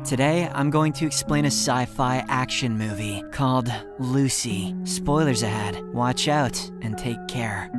Today, I'm going to explain a sci-fi action movie called Lucy. Spoilers ahead. Watch out and take care.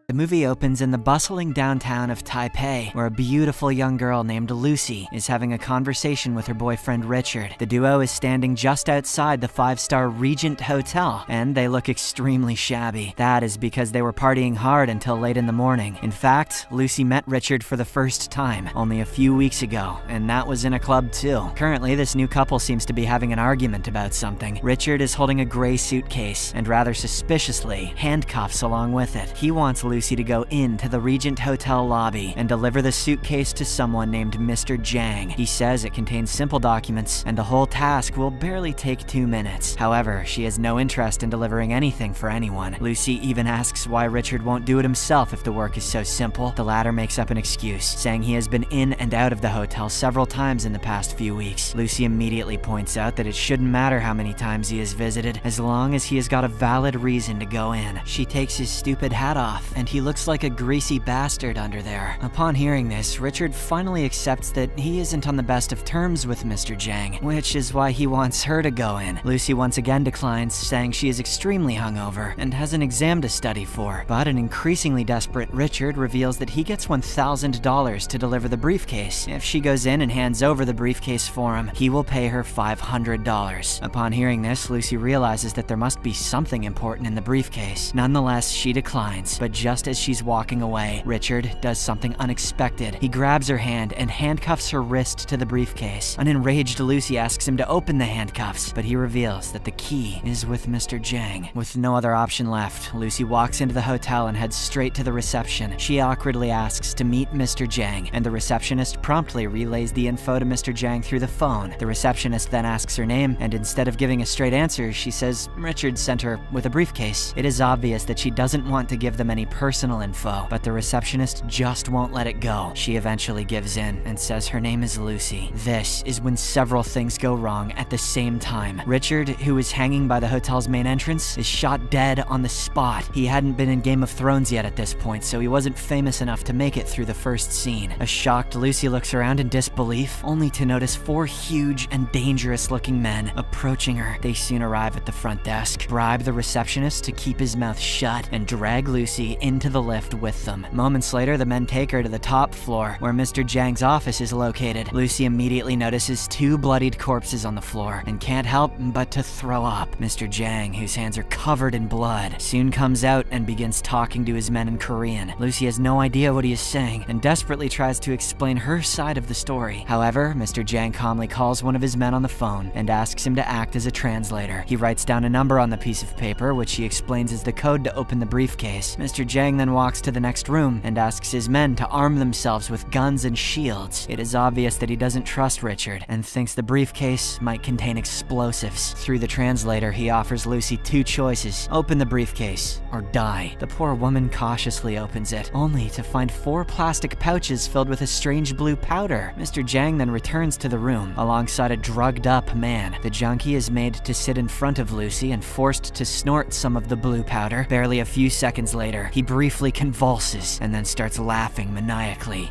The movie opens in the bustling downtown of Taipei, where a beautiful young girl named Lucy is having a conversation with her boyfriend Richard. The duo is standing just outside the 5-star Regent Hotel, and they look extremely shabby. That is because they were partying hard until late in the morning. In fact, Lucy met Richard for the first time only a few weeks ago, and that was in a club too. Currently, this new couple seems to be having an argument about something. Richard is holding a gray suitcase, and rather suspiciously, handcuffs along with it. He wants Lucy to go into the Regent Hotel lobby and deliver the suitcase to someone named Mr. Jang. He says it contains simple documents and the whole task will barely take 2 minutes. However, she has no interest in delivering anything for anyone. Lucy even asks why Richard won't do it himself if the work is so simple. The latter makes up an excuse, saying he has been in and out of the hotel several times in the past few weeks. Lucy immediately points out that it shouldn't matter how many times he has visited, as long as he has got a valid reason to go in. She takes his stupid hat off, and he looks like a greasy bastard under there. Upon hearing this, Richard finally accepts that he isn't on the best of terms with Mr. Jang, which is why he wants her to go in. Lucy once again declines, saying she is extremely hungover and has an exam to study for. But an increasingly desperate Richard reveals that he gets $1,000 to deliver the briefcase. If she goes in and hands over the briefcase for him, he will pay her $500. Upon hearing this, Lucy realizes that there must be something important in the briefcase. Nonetheless, she declines, but just as she's walking away, Richard does something unexpected. He grabs her hand and handcuffs her wrist to the briefcase. An enraged Lucy asks him to open the handcuffs, but he reveals that the key is with Mr. Jang. With no other option left, Lucy walks into the hotel and heads straight to the reception. She awkwardly asks to meet Mr. Jang, and the receptionist promptly relays the info to Mr. Jang through the phone. The receptionist then asks her name, and instead of giving a straight answer, she says Richard sent her with a briefcase. It is obvious that she doesn't want to give them any personal info, but the receptionist just won't let it go. She eventually gives in and says her name is Lucy. This is when several things go wrong at the same time. Richard, who is hanging by the hotel's main entrance, is shot dead on the spot. He hadn't been in Game of Thrones yet at this point, so he wasn't famous enough to make it through the first scene. A shocked Lucy looks around in disbelief, only to notice 4 huge and dangerous-looking men approaching her. They soon arrive at the front desk, bribe the receptionist to keep his mouth shut, and drag Lucy into the lift with them. Moments later, the men take her to the top floor, where Mr. Jang's office is located. Lucy immediately notices 2 bloodied corpses on the floor, and can't help but to throw up. Mr. Jang, whose hands are covered in blood, soon comes out and begins talking to his men in Korean. Lucy has no idea what he is saying, and desperately tries to explain her side of the story. However, Mr. Jang calmly calls one of his men on the phone, and asks him to act as a translator. He writes down a number on the piece of paper, which he explains is the code to open the briefcase. Mr. Jang then walks to the next room and asks his men to arm themselves with guns and shields. It is obvious that he doesn't trust Richard and thinks the briefcase might contain explosives. Through the translator, he offers Lucy 2 choices: open the briefcase or die. The poor woman cautiously opens it, only to find 4 plastic pouches filled with a strange blue powder. Mr. Jang then returns to the room alongside a drugged up man. The junkie is made to sit in front of Lucy and forced to snort some of the blue powder. Barely a few seconds later, he briefly convulses and then starts laughing maniacally.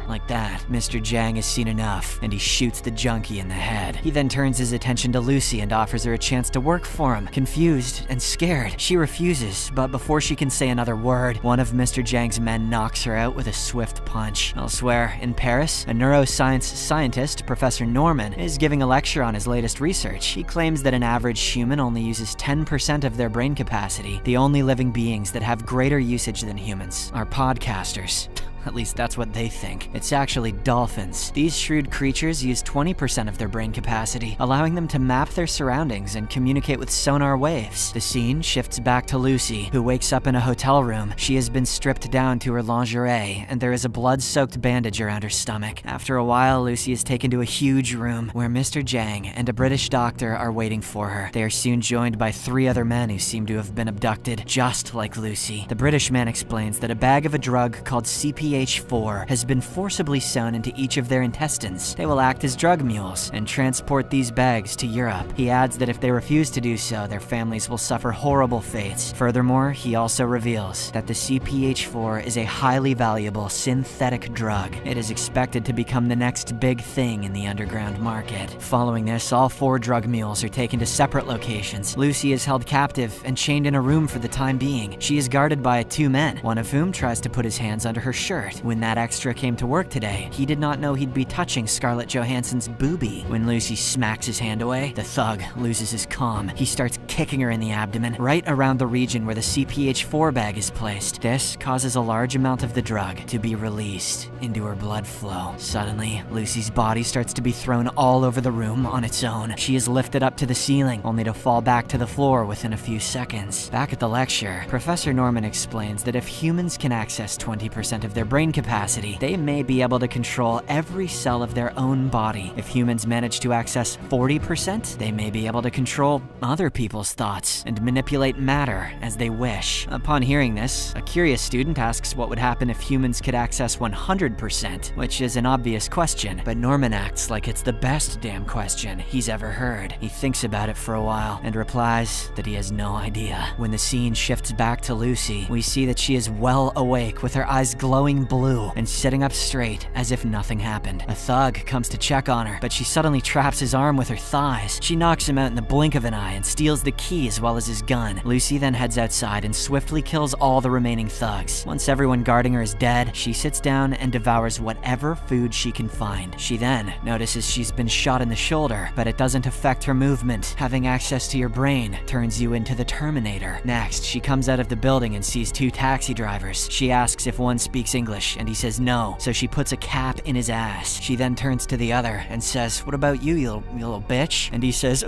Like that, Mr. Jang has seen enough, and he shoots the junkie in the head. He then turns his attention to Lucy and offers her a chance to work for him. Confused and scared, she refuses, but before she can say another word, one of Mr. Jang's men knocks her out with a swift punch. Elsewhere, in Paris, a neuroscience scientist, Professor Norman, is giving a lecture on his latest research. He claims that an average human only uses 10% of their brain capacity. The only living beings that have greater usage than humans are podcasters. At least that's what they think. It's actually dolphins. These shrewd creatures use 20% of their brain capacity, allowing them to map their surroundings and communicate with sonar waves. The scene shifts back to Lucy, who wakes up in a hotel room. She has been stripped down to her lingerie, and there is a blood-soaked bandage around her stomach. After a while, Lucy is taken to a huge room where Mr. Jang and a British doctor are waiting for her. They are soon joined by 3 other men who seem to have been abducted, just like Lucy. The British man explains that a bag of a drug called CP CPH-4 has been forcibly sewn into each of their intestines. They will act as drug mules and transport these bags to Europe. He adds that if they refuse to do so, their families will suffer horrible fates. Furthermore, he also reveals that the CPH-4 is a highly valuable synthetic drug. It is expected to become the next big thing in the underground market. Following this, all 4 drug mules are taken to separate locations. Lucy is held captive and chained in a room for the time being. She is guarded by 2 men, one of whom tries to put his hands under her shirt. When that extra came to work today, he did not know he'd be touching Scarlett Johansson's boobie. When Lucy smacks his hand away, the thug loses his calm. He starts kicking her in the abdomen, right around the region where the CPH-4 bag is placed. This causes a large amount of the drug to be released into her blood flow. Suddenly, Lucy's body starts to be thrown all over the room on its own. She is lifted up to the ceiling, only to fall back to the floor within a few seconds. Back at the lecture, Professor Norman explains that if humans can access 20% of their brain capacity, they may be able to control every cell of their own body. If humans manage to access 40%, they may be able to control other people's thoughts and manipulate matter as they wish. Upon hearing this, a curious student asks what would happen if humans could access 100%, which is an obvious question, but Norman acts like it's the best damn question he's ever heard. He thinks about it for a while and replies that he has no idea. When the scene shifts back to Lucy, we see that she is well awake with her eyes glowing blue and sitting up straight as if nothing happened. A thug comes to check on her, but she suddenly traps his arm with her thighs. She knocks him out in the blink of an eye and steals the key as well as his gun. Lucy then heads outside and swiftly kills all the remaining thugs. Once everyone guarding her is dead, she sits down and devours whatever food she can find. She then notices she's been shot in the shoulder, but it doesn't affect her movement. Having access to your brain turns you into the Terminator. Next, she comes out of the building and sees 2 taxi drivers. She asks if one speaks English, and he says no, so she puts a cap in his ass. She then turns to the other and says, "What about you, you little bitch?" And he says,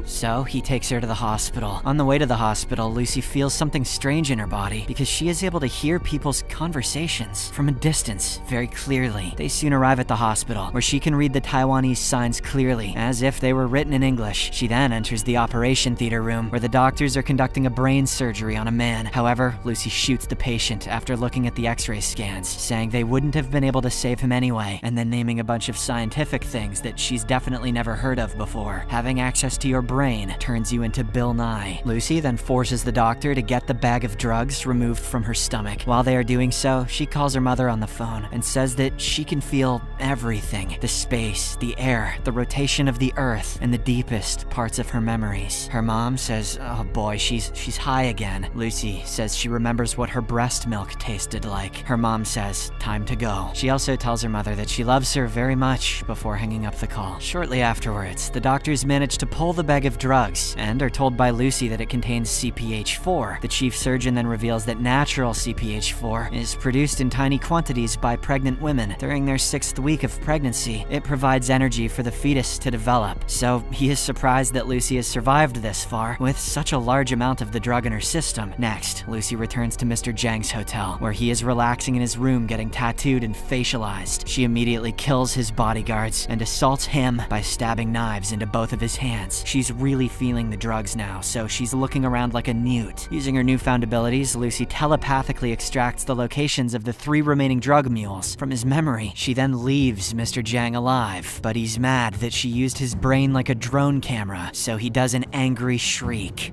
So he takes her to the hospital. On the way to the hospital, Lucy feels something strange in her body because she is able to hear people's conversations from a distance very clearly. They soon arrive at the hospital, where she can read the Taiwanese signs clearly, as if they were written in English. She then enters the operation theater room, where the doctors are conducting a brain surgery on a man. However, Lucy shoots the patient after looking at the x-ray scans, saying they wouldn't have been able to save him anyway, and then naming a bunch of scientific things that she's definitely never heard of before. Having access to your brain turns you into Bill Nye. Lucy then forces the doctor to get the bag of drugs removed from her stomach. While they are doing so, she calls her mother on the phone and says that she can feel everything: the space, the air, the rotation of the earth, and the deepest parts of her memories. Her mom says, "Oh boy, she's high again." Lucy says she remembers what her breast milk tasted like. Her mom says, "Time to go." She also tells her mother that she loves her very much before hanging up the call. Shortly afterwards, the doctors manage to pull the bag of drugs and are told by Lucy that it contains CPH-4. The chief surgeon then reveals that natural CPH-4 is produced in tiny quantities by pregnant women during their 6th week of pregnancy. It provides energy for the fetus to develop, so he is surprised that Lucy has survived this far with such a large amount of the drug in her system. Next, Lucy returns to Mr. Zhang's hotel, where he is relaxing in his room getting tattooed and facialized. She immediately kills his bodyguards and assaults him by stabbing knives into both of his hands. She's really feeling the drugs now, so she's looking around like a newt. Using her newfound abilities, Lucy telepathically extracts the locations of the 3 remaining drug mules from his memory. She then leaves Mr. Zhang alive, but he's mad that she used his brain like a drone camera, so he does an angry shriek.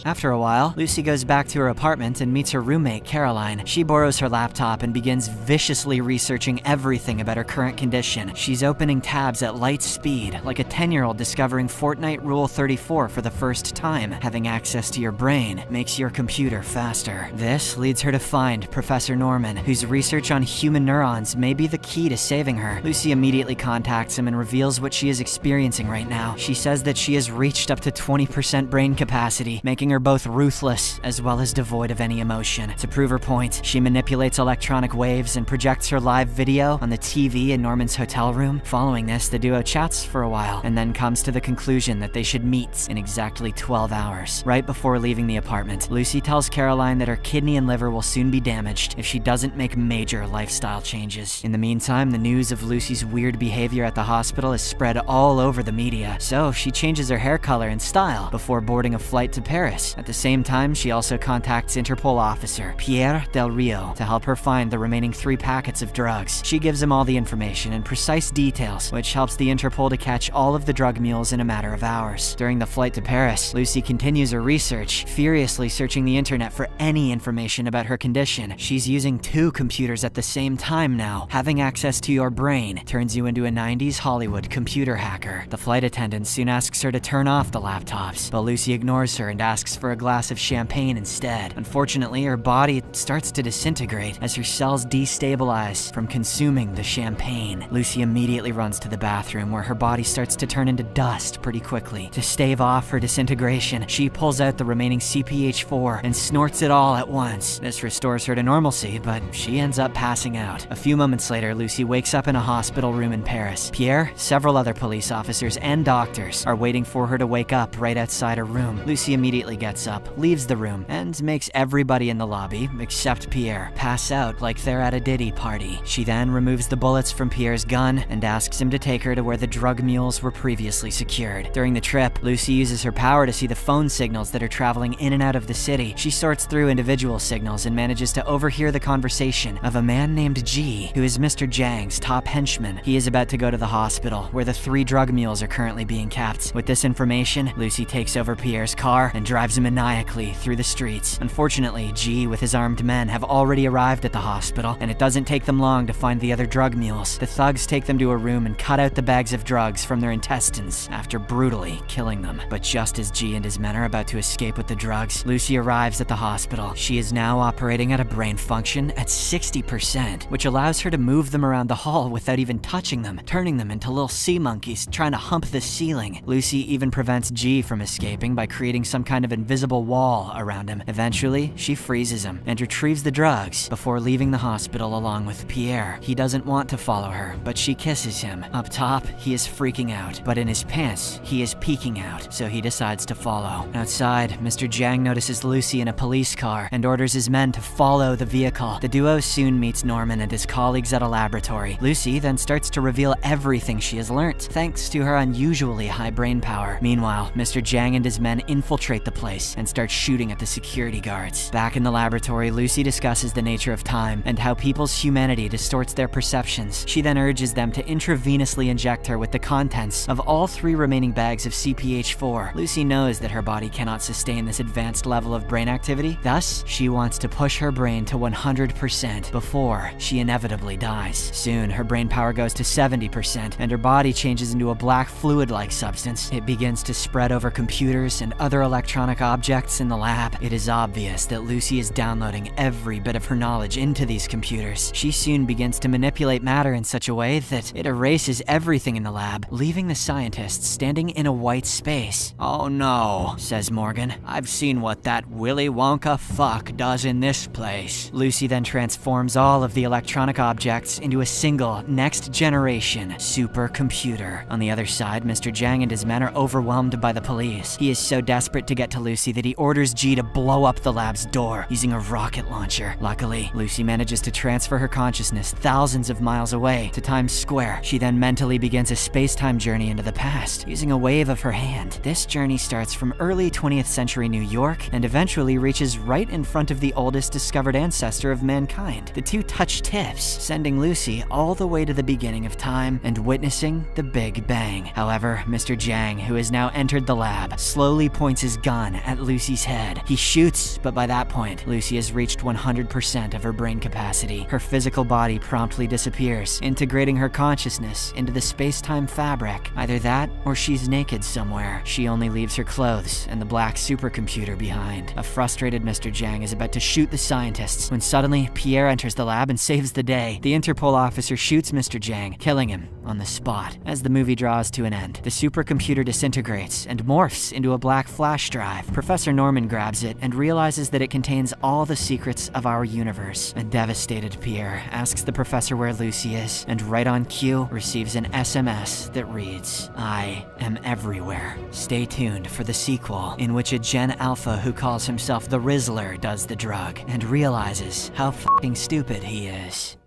After a while, Lucy goes back to her apartment and meets her roommate, Caroline. She borrows her laptop and begins viciously researching everything about her current condition. She's opening tabs at light speed, like a 10-year-old discovering Fortnite Rule 34 for the first time. Having access to your brain makes your computer faster. This leads her to find Professor Norman, whose research on human neurons may be the key to saving her. Lucy immediately contacts him and reveals what she is experiencing right now. She says that she has reached up to 20% brain capacity, making her both ruthless as well as devoid of any emotion. To prove her point, she manipulates electronic waves and projects her live video on the TV in Norman's hotel room. Following this, the duo chats for a while and then comes to the conclusion that they should meet in exactly 12 hours. Right before leaving the apartment, Lucy tells Caroline that her kidney and liver will soon be damaged if she doesn't make major lifestyle changes. In the meantime, the news of Lucy's weird behavior at the hospital is spread all over the media, so she changes her hair color and style before boarding a flight to Paris. Paris. At the same time, she also contacts Interpol officer Pierre Del Rio to help her find the remaining 3 packets of drugs. She gives him all the information and precise details, which helps the Interpol to catch all of the drug mules in a matter of hours. During the flight to Paris, Lucy continues her research, furiously searching the internet for any information about her condition. She's using 2 computers at the same time now. Having access to your brain turns you into a 90s Hollywood computer hacker. The flight attendant soon asks her to turn off the laptops, but Lucy ignores her and asks for a glass of champagne instead. Unfortunately, her body starts to disintegrate as her cells destabilize from consuming the champagne. Lucy immediately runs to the bathroom where her body starts to turn into dust pretty quickly. To stave off her disintegration, she pulls out the remaining CPH4 and snorts it all at once. This restores her to normalcy, but she ends up passing out. A few moments later, Lucy wakes up in a hospital room in Paris. Pierre, several other police officers, and doctors are waiting for her to wake up right outside her room. Lucy immediately gets up, leaves the room, and makes everybody in the lobby, except Pierre, pass out like they're at a Diddy party. She then removes the bullets from Pierre's gun and asks him to take her to where the drug mules were previously secured. During the trip, Lucy uses her power to see the phone signals that are traveling in and out of the city. She sorts through individual signals and manages to overhear the conversation of a man named G, who is Mr. Jang's top henchman. He is about to go to the hospital, where the 3 drug mules are currently being kept. With this information, Lucy takes over Pierre's car and drives him maniacally through the streets. Unfortunately, G with his armed men have already arrived at the hospital, and it doesn't take them long to find the other drug mules. The thugs take them to a room and cut out the bags of drugs from their intestines after brutally killing them. But just as G and his men are about to escape with the drugs, Lucy arrives at the hospital. She is now operating at a brain function at 60%, which allows her to move them around the hall without even touching them, turning them into little sea monkeys trying to hump the ceiling. Lucy even prevents G from escaping by creating some kind of invisible wall around him. Eventually, she freezes him and retrieves the drugs before leaving the hospital along with Pierre. He doesn't want to follow her, but she kisses him. Up top, he is freaking out, but in his pants, he is peeking out, so he decides to follow. Outside, Mr. Jang notices Lucy in a police car and orders his men to follow the vehicle. The duo soon meets Norman and his colleagues at a laboratory. Lucy then starts to reveal everything she has learnt, thanks to her unusually high brain power. Meanwhile, Mr. Jang and his men infiltrate the place and start shooting at the security guards. Back in the laboratory, Lucy discusses the nature of time and how people's humanity distorts their perceptions. She then urges them to intravenously inject her with the contents of all 3 remaining bags of CPH4. Lucy knows that her body cannot sustain this advanced level of brain activity, thus, she wants to push her brain to 100% before she inevitably dies. Soon, her brain power goes to 70%, and her body changes into a black fluid-like substance. It begins to spread over computers and other electronic objects in the lab. It is obvious that Lucy is downloading every bit of her knowledge into these computers. She soon begins to manipulate matter in such a way that it erases everything in the lab, leaving the scientists standing in a white space. "Oh no," says Morgan. "I've seen what that Willy Wonka fuck does in this place." Lucy then transforms all of the electronic objects into a single, next-generation supercomputer. On the other side, Mr. Jang and his men are overwhelmed by the police. He is so desperate to get to Lucy that he orders G to blow up the lab's door using a rocket launcher. Luckily, Lucy manages to transfer her consciousness thousands of miles away to Times Square. She then mentally begins a space-time journey into the past, using a wave of her hand. This journey starts from early 20th century New York and eventually reaches right in front of the oldest discovered ancestor of mankind. The 2 touch tips, sending Lucy all the way to the beginning of time and witnessing the Big Bang. However, Mr. Jang, who has now entered the lab, slowly points his gun at Lucy's head. He shoots, but by that point, Lucy has reached 100% of her brain capacity. Her physical body promptly disappears, integrating her consciousness into the space-time fabric. Either that, or she's naked somewhere. She only leaves her clothes and the black supercomputer behind. A frustrated Mr. Jang is about to shoot the scientists when suddenly Pierre enters the lab and saves the day. The Interpol officer shoots Mr. Jang, killing him on the spot. As the movie draws to an end, the supercomputer disintegrates and morphs into a black flash drive. Professor Norman grabs it and realizes that it contains all the secrets of our universe. A devastated Pierre asks the professor where Lucy is, and right on cue, receives an SMS that reads, "I am everywhere." Stay tuned for the sequel, in which a Gen Alpha who calls himself the Rizzler does the drug and realizes how fucking stupid he is.